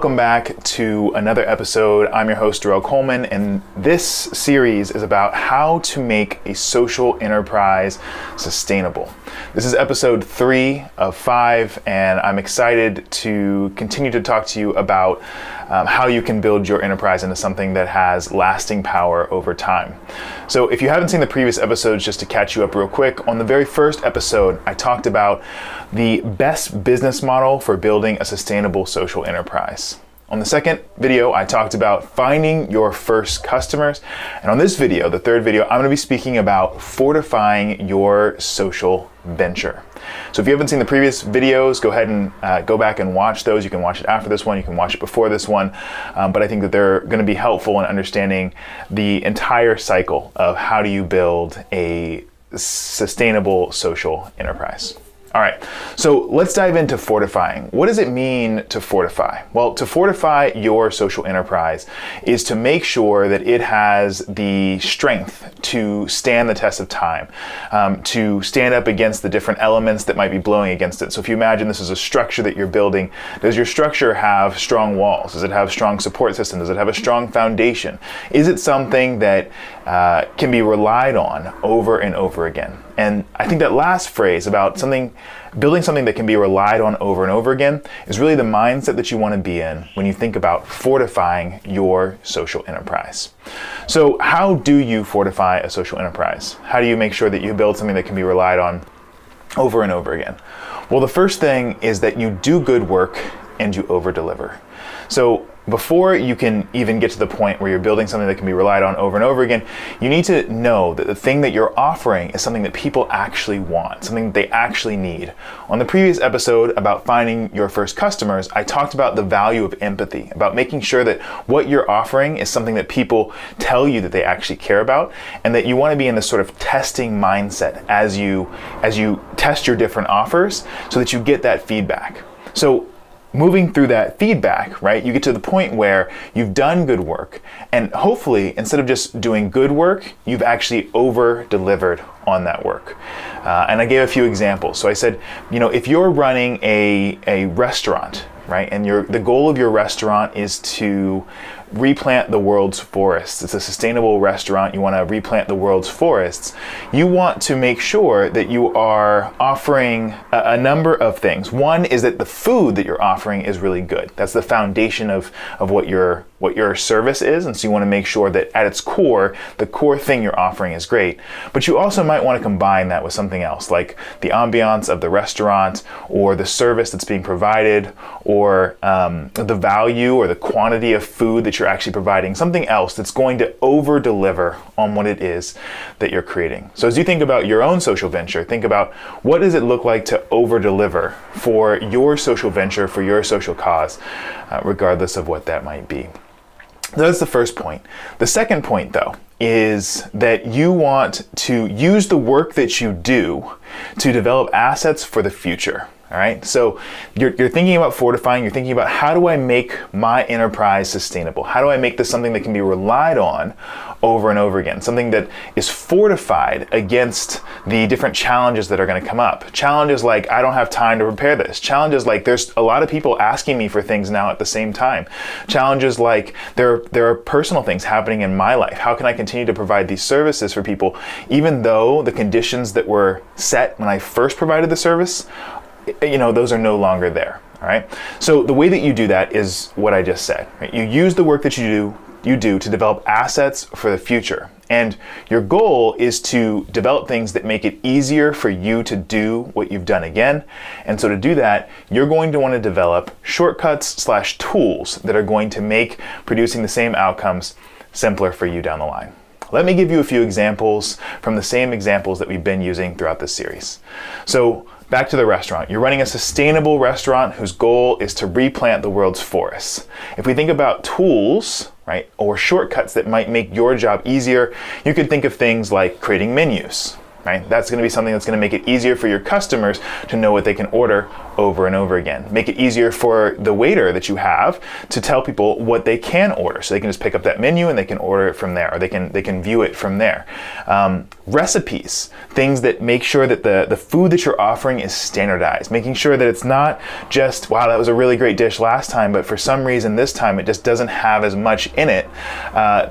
Welcome back to another episode. I'm your host, Darrell Coleman, and this series is about how to make a social enterprise sustainable. This is episode 3 of 5, and I'm excited to continue to talk to you about how you can build your enterprise into something that has lasting power over time. So if you haven't seen the previous episodes, just to catch you up real quick, on the very first episode, I talked about the best business model for building a sustainable social enterprise. On the second video, I talked about finding your first customers. And on this video, the third video, I'm going to be speaking about fortifying your social venture. So if you haven't seen the previous videos, go ahead and go back and watch those. You can watch it after this one, you can watch it before this one, but I think that they're going to be helpful in understanding the entire cycle of how do you build a sustainable social enterprise. All right, so let's dive into fortifying. What does it mean to fortify? Well, to fortify your social enterprise is to make sure that it has the strength to stand the test of time, to stand up against the different elements that might be blowing against it. So if you imagine this is a structure that you're building, does your structure have strong walls? Does it have strong support system? Does it have a strong foundation? Is it something that can be relied on over and over again? And I think that last phrase about building something that can be relied on over and over again is really the mindset that you want to be in when you think about fortifying your social enterprise. So how do you fortify a social enterprise? How do you make sure that you build something that can be relied on over and over again? Well, the first thing is that you do good work and you over-deliver. So before you can even get to the point where you're building something that can be relied on over and over again, you need to know that the thing that you're offering is something that people actually want, something that they actually need. On the previous episode about finding your first customers, I talked about the value of empathy, about making sure that what you're offering is something that people tell you that they actually care about, and that you want to be in this sort of testing mindset as you test your different offers so that you get that feedback. So moving through that feedback, right, you get to the point where you've done good work, and hopefully instead of just doing good work, you've actually over-delivered on that work. And I gave a few examples. So I said, if you're running a restaurant, right, and the goal of your restaurant is to replant the world's forests. It's a sustainable restaurant. You want to replant the world's forests. You want to make sure that you are offering a number of things. One is that the food that you're offering is really good. That's the foundation of what your service is. And so you want to make sure that at its core, the core thing you're offering is great. But you also might want to combine that with something else, like the ambiance of the restaurant, or the service that's being provided, or the value or the quantity of food that you're actually providing, something else that's going to over-deliver on what it is that you're creating. So as you think about your own social venture, think about what does it look like to over-deliver for your social venture, for your social cause, regardless of what that might be. That's the first point. The second point, though, is that you want to use the work that you do to develop assets for the future. All right, so you're thinking about fortifying, you're thinking about how do I make my enterprise sustainable? How do I make this something that can be relied on over and over again? Something that is fortified against the different challenges that are going to come up. Challenges like, I don't have time to prepare this. Challenges like, there's a lot of people asking me for things now at the same time. Challenges like, there are personal things happening in my life. How can I continue to provide these services for people, even though the conditions that were set when I first provided the service, those are no longer there, all right? So the way that you do that is what I just said, right? You use the work that you do to develop assets for the future. And your goal is to develop things that make it easier for you to do what you've done again. And so to do that, you're going to want to develop shortcuts/tools that are going to make producing the same outcomes simpler for you down the line. Let me give you a few examples from the same examples that we've been using throughout this series. So back to the restaurant. You're running a sustainable restaurant whose goal is to replant the world's forests. If we think about tools, right, or shortcuts that might make your job easier, you could think of things like creating menus, right? That's going to be something that's going to make it easier for your customers to know what they can order over and over again. Make it easier for the waiter that you have to tell people what they can order, so they can just pick up that menu and they can order it from there, or they can view it from there. Recipes, things that make sure that the food that you're offering is standardized, making sure that it's not just, wow, that was a really great dish last time, but for some reason this time it just doesn't have as much in it.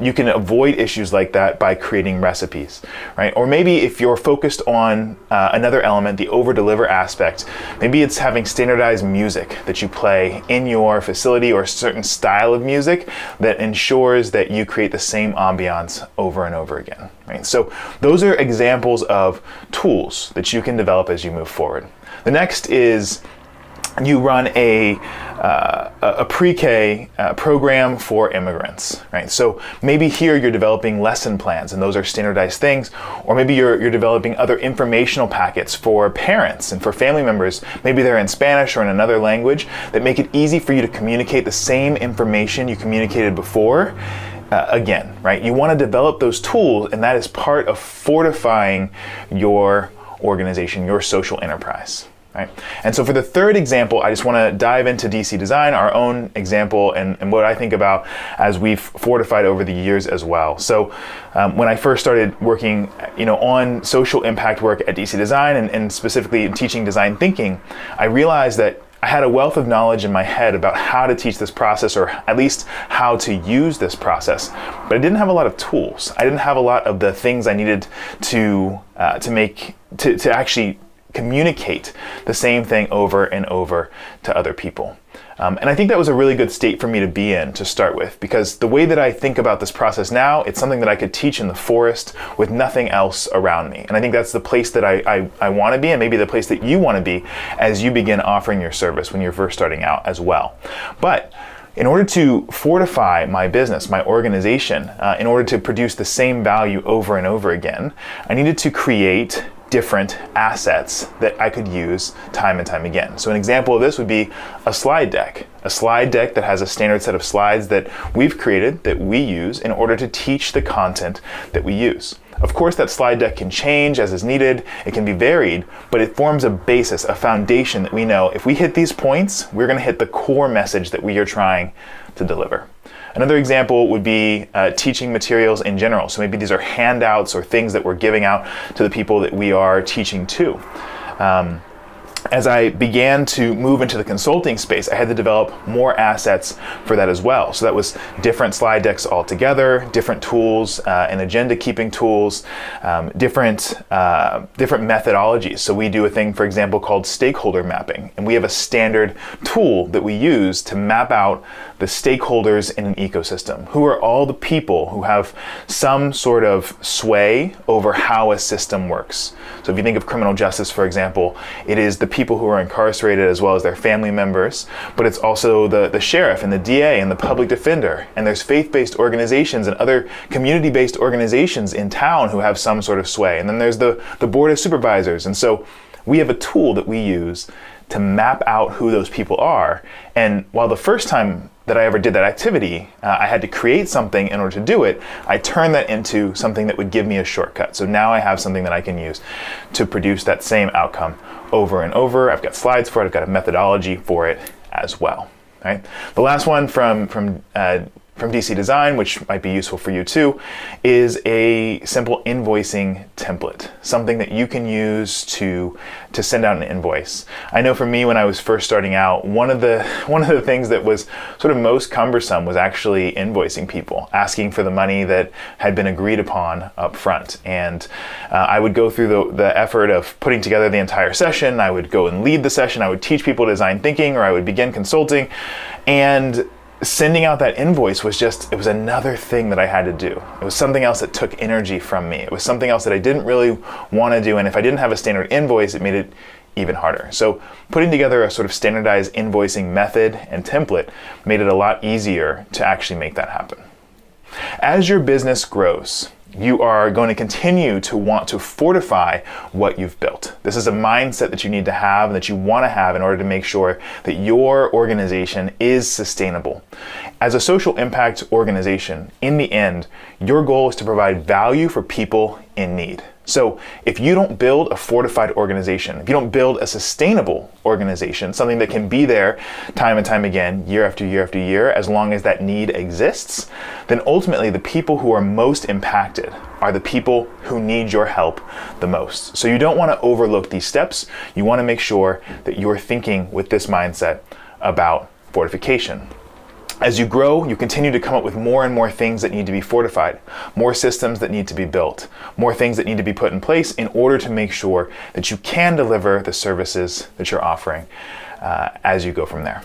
You can avoid issues like that by creating recipes, right? Or maybe if you're focused on another element, the over-deliver aspect, maybe it's having standardized music that you play in your facility, or a certain style of music that ensures that you create the same ambiance over and over again, right? So those are examples of tools that you can develop as you move forward. The next is you run a pre-K program for immigrants, right? So maybe here you're developing lesson plans, and those are standardized things, or maybe you're developing other informational packets for parents and for family members. Maybe they're in Spanish or in another language, that make it easy for you to communicate the same information you communicated before. Again, right? You want to develop those tools, and that is part of fortifying your organization, your social enterprise. Right? And so for the third example, I just want to dive into DC Design, our own example, and what I think about as we've fortified over the years as well. So when I first started working on social impact work at DC Design, and specifically in teaching design thinking, I realized that I had a wealth of knowledge in my head about how to teach this process, or at least how to use this process, but I didn't have a lot of tools. I didn't have a lot of the things I needed to actually communicate the same thing over and over to other people. And I think that was a really good state for me to be in to start with, because the way that I think about this process now, it's something that I could teach in the forest with nothing else around me. And I think that's the place that I want to be, and maybe the place that you want to be as you begin offering your service when you're first starting out as well. But in order to fortify my business, my organization, in order to produce the same value over and over again, I needed to create different assets that I could use time and time again. So an example of this would be a slide deck that has a standard set of slides that we've created, that we use in order to teach the content that we use. Of course, that slide deck can change as is needed, it can be varied, but it forms a basis, a foundation that we know if we hit these points, we're going to hit the core message that we are trying to deliver. Another example would be teaching materials in general. So maybe these are handouts or things that we're giving out to the people that we are teaching to. As I began to move into the consulting space, I had to develop more assets for that as well. So that was different slide decks altogether, different tools and agenda keeping tools, different methodologies. So we do a thing, for example, called stakeholder mapping. And we have a standard tool that we use to map out the stakeholders in an ecosystem. Who are all the people who have some sort of sway over how a system works? So if you think of criminal justice, for example, it is the people who are incarcerated as well as their family members, but it's also the sheriff and the DA and the public defender, and there's faith-based organizations and other community-based organizations in town who have some sort of sway, and then there's the board of supervisors. And so we have a tool that we use to map out who those people are. And while the first time that I ever did that activity, I had to create something in order to do it, I turned that into something that would give me a shortcut. So now I have something that I can use to produce that same outcome over and over. I've got slides for it, I've got a methodology for it as well. Right? The last one from DC Design, which might be useful for you too, is a simple invoicing template, something that you can use to send out an invoice. I know for me, when I was first starting out, one of the things that was sort of most cumbersome was actually invoicing people, asking for the money that had been agreed upon up front. And I would go through the effort of putting together the entire session. I would go and lead the session. I would teach people design thinking, or I would begin consulting, and sending out that invoice was it was another thing that I had to do. It was something else that took energy from me. It was something else that I didn't really want to do. And if I didn't have a standard invoice, it made it even harder. So putting together a sort of standardized invoicing method and template made it a lot easier to actually make that happen. As your business grows, you are going to continue to want to fortify what you've built. This is a mindset that you need to have and that you want to have in order to make sure that your organization is sustainable. As a social impact organization, in the end, your goal is to provide value for people in need. So if you don't build a fortified organization, if you don't build a sustainable organization, something that can be there time and time again, year after year after year, as long as that need exists, then ultimately the people who are most impacted are the people who need your help the most. So you don't want to overlook these steps. You want to make sure that you're thinking with this mindset about fortification. As you grow, you continue to come up with more and more things that need to be fortified, more systems that need to be built, more things that need to be put in place in order to make sure that you can deliver the services that you're offering as you go from there.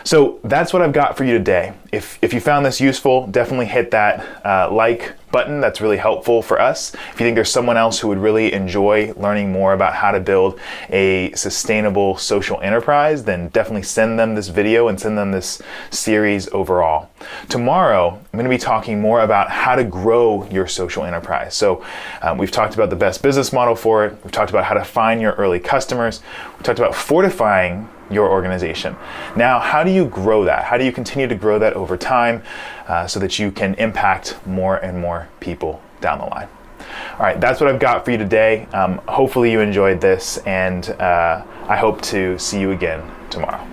So that's what I've got for you today. If you found this useful, definitely hit that like button. That's really helpful for us. If you think there's someone else who would really enjoy learning more about how to build a sustainable social enterprise, then definitely send them this video and send them this series overall. Tomorrow, I'm going to be talking more about how to grow your social enterprise. So we've talked about the best business model for it. We've talked about how to find your early customers. We talked about fortifying your organization. Now, how do you grow that? How do you continue to grow that over time so that you can impact more and more people down the line? All right, that's what I've got for you today. Hopefully you enjoyed this, and I hope to see you again tomorrow.